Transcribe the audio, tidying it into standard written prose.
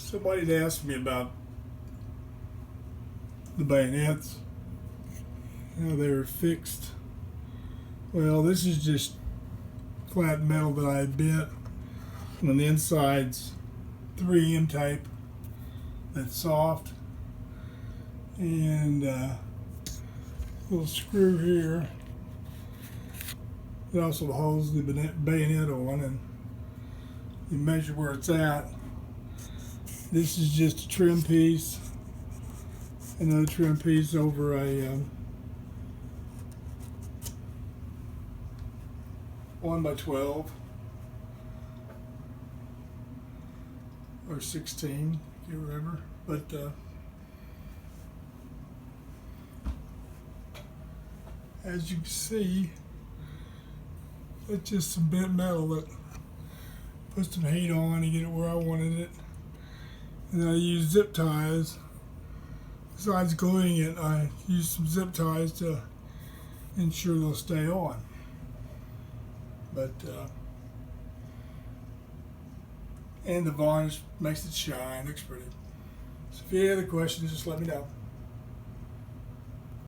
Somebody'd asked me about the bayonets, how they were fixed. Well, this is just flat metal that I bent, and on the inside's 3M type that's soft, and little screw here that also holds the bayonet on, and you measure where it's at. This is just a trim piece, another trim piece over a 1x12 or 16, if you remember. But as you can see, it's just some bent metal that put some heat on to get it where I wanted it. And then I use zip ties. Besides gluing it, I use some zip ties to ensure they'll stay on. But and the varnish makes it shine, looks pretty. So if you have any other questions, just let me know.